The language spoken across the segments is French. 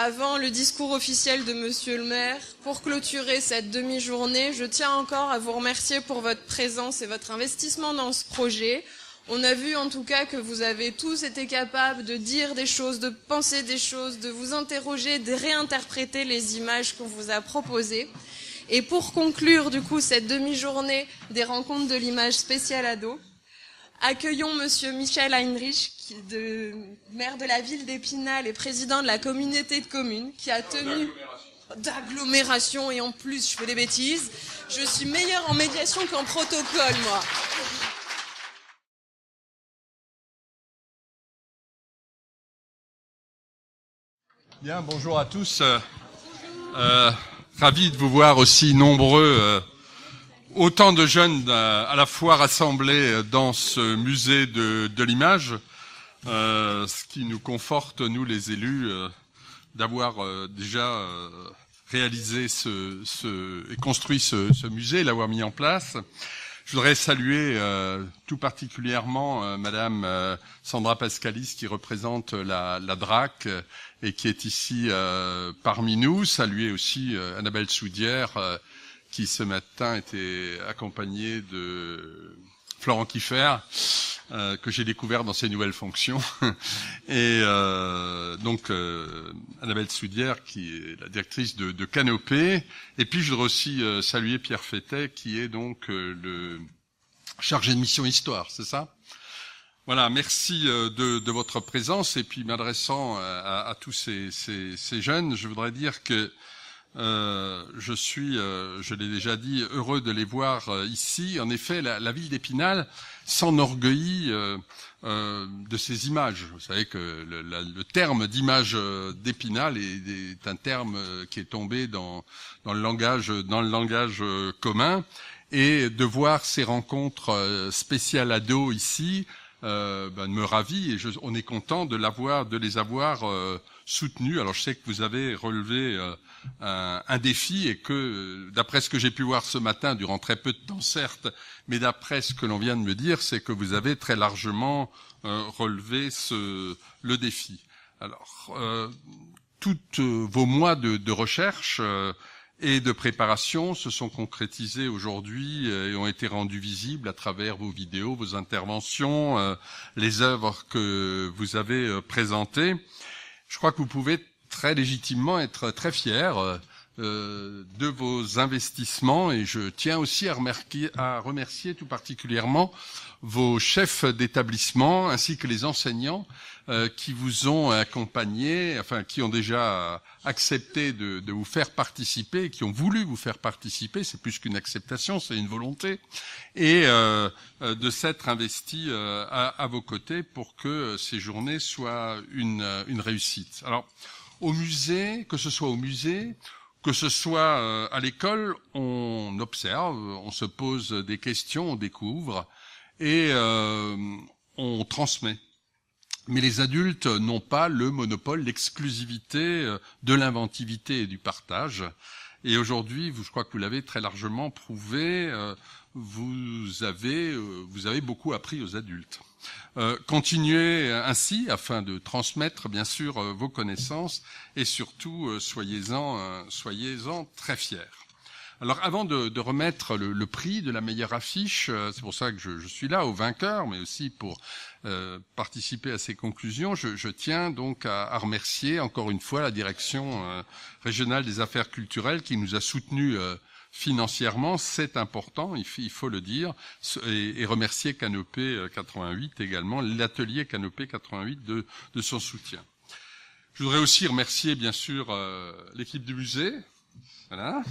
Avant le discours officiel de Monsieur le maire, pour clôturer cette demi-journée, je tiens encore à vous remercier pour votre présence et votre investissement dans ce projet. On a vu en tout cas que vous avez tous été capables de dire des choses, de penser des choses, de vous interroger, de réinterpréter les images qu'on vous a proposées. Et pour conclure du coup cette demi-journée des rencontres de l'image spéciale ado, accueillons Monsieur Michel Heinrich, maire de la ville d'Épinal et président de la communauté de communes, qui a tenu d'agglomération, et en plus je fais des bêtises. Je suis meilleure en médiation qu'en protocole, moi. Bien, bonjour à tous. Ravi de vous voir aussi nombreux. Autant de jeunes à la fois rassemblés dans ce musée de l'image, ce qui nous conforte, nous les élus, d'avoir déjà réalisé et construit ce musée, l'avoir mis en place. Je voudrais saluer tout particulièrement Madame Sandra Pascalis qui représente la DRAC et qui est ici parmi nous. Saluer aussi Annabelle Soudière qui ce matin était accompagnée de Florent Kieffer, que j'ai découvert dans ses nouvelles fonctions. Et donc Annabelle Soudière qui est la directrice de Canopée. Et puis je voudrais aussi saluer Pierre Fétet qui est donc le chargé de mission Histoire, c'est ça ? Voilà, merci de votre présence. Et puis m'adressant à tous ces jeunes, je voudrais dire que je suis, je l'ai déjà dit, heureux de les voir ici. En effet, la ville d'Épinal s'enorgueillit de ces images. Vous savez que le terme d'image d'Épinal est un terme qui est tombé dans le langage commun. Et de voir ces rencontres spéciales ados ici me ravit, et on est content de les avoir soutenus. Alors je sais que vous avez relevé un défi et que, d'après ce que j'ai pu voir ce matin, durant très peu de temps certes, mais d'après ce que l'on vient de me dire, c'est que vous avez très largement relevé le défi. Alors, toutes vos mois de recherche et de préparation se sont concrétisés aujourd'hui et ont été rendus visibles à travers vos vidéos, vos interventions, les œuvres que vous avez présentées. Je crois que vous pouvez très légitimement être très fiers de vos investissements, et je tiens aussi à remercier tout particulièrement vos chefs d'établissement ainsi que les enseignants qui vous ont accompagné, enfin qui ont déjà accepté de vous faire participer, qui ont voulu vous faire participer, c'est plus qu'une acceptation, c'est une volonté, et de s'être investis à vos côtés pour que ces journées soient une réussite. Alors, au musée, que ce soit au musée, que ce soit à l'école, on observe, on se pose des questions, on découvre et on transmet. Mais les adultes n'ont pas le monopole, l'exclusivité de l'inventivité et du partage. Et aujourd'hui, je crois que vous l'avez très largement prouvé, vous avez beaucoup appris aux adultes. Continuez ainsi afin de transmettre bien sûr vos connaissances et surtout soyez-en très fiers. Alors avant de remettre le prix de la meilleure affiche, c'est pour ça que je suis là, aux vainqueurs, mais aussi pour participer à ces conclusions, je tiens donc à remercier encore une fois la direction régionale des affaires culturelles qui nous a soutenus financièrement, c'est important, il faut le dire, et remercier Canopée 88 également, l'atelier Canopée 88 de son soutien. Je voudrais aussi remercier bien sûr l'équipe du musée, voilà.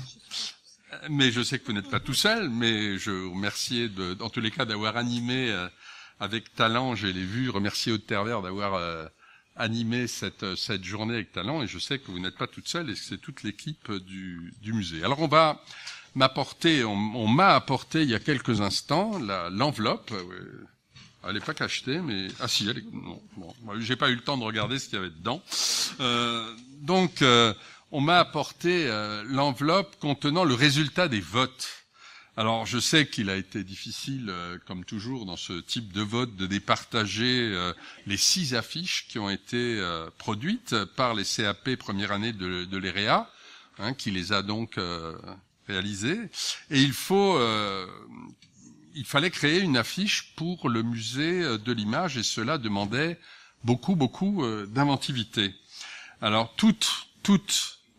Mais je sais que vous n'êtes pas tout seul, mais je vous remercie en tous les cas d'avoir animé avec talent, je l'ai vu, remercier Aude Tervert d'avoir animé cette journée avec talent, et je sais que vous n'êtes pas toute seule et que c'est toute l'équipe du musée. Alors on m'a apporté il y a quelques instants l'enveloppe. Elle n'est pas cachetée, mais si, elle est. Non, bon, j'ai pas eu le temps de regarder ce qu'il y avait dedans. On m'a apporté l'enveloppe contenant le résultat des votes. Alors, je sais qu'il a été difficile, comme toujours dans ce type de vote, de départager les 6 affiches qui ont été produites par les CAP première année de l'EREA, qui les a donc réalisées. Et il fallait créer une affiche pour le musée de l'image, et cela demandait beaucoup d'inventivité. Alors, toutes,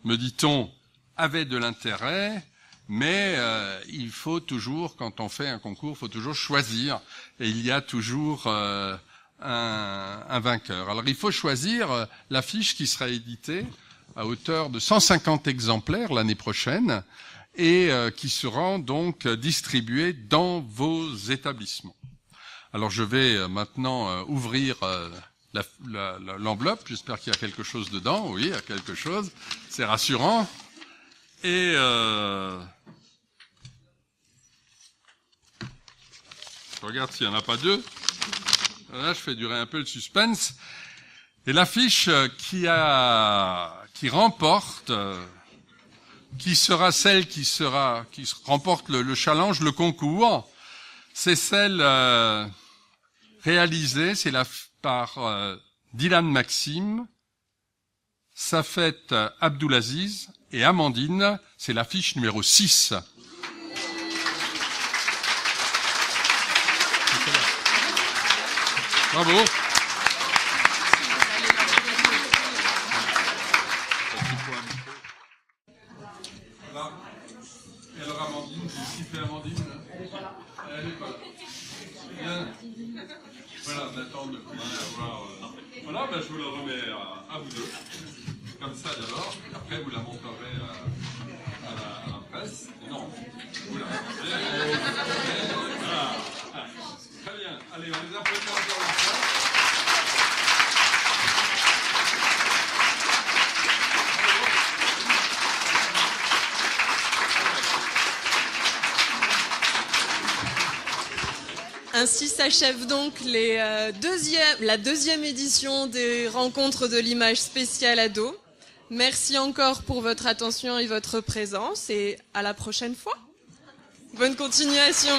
me dit-on, avaient de l'intérêt. Mais il faut toujours, quand on fait un concours, il faut toujours choisir, et il y a toujours un vainqueur. Alors il faut choisir l'affiche qui sera éditée à hauteur de 150 exemplaires l'année prochaine, et qui seront donc distribués dans vos établissements. Alors je vais maintenant ouvrir l'enveloppe, j'espère qu'il y a quelque chose dedans. Oui, il y a quelque chose, c'est rassurant. Et je regarde s'il n'y en a pas 2. Là, je fais durer un peu le suspense. Et l'affiche qui remporte, qui sera celle qui remporte le challenge, le concours, c'est celle réalisée, c'est par Dylan Maxime, Safet Abdoulaziz et Amandine, c'est l'affiche numéro 6. Bravo. Voilà. Et alors Amandine, qui fait Amandine? Elle est pas là. Bien. Voilà, maintenant de pouvoir avoir... Voilà, ben, je vous le remets à vous deux. Comme ça d'abord, après vous la montrerez à la presse. Non, vous la montrerez. Voilà. Très bien. Allez, on les applaudit encore une fois. Ainsi s'achève donc la deuxième édition des rencontres de l'image spéciale ado. Merci encore pour votre attention et votre présence, et à la prochaine fois. Bonne continuation.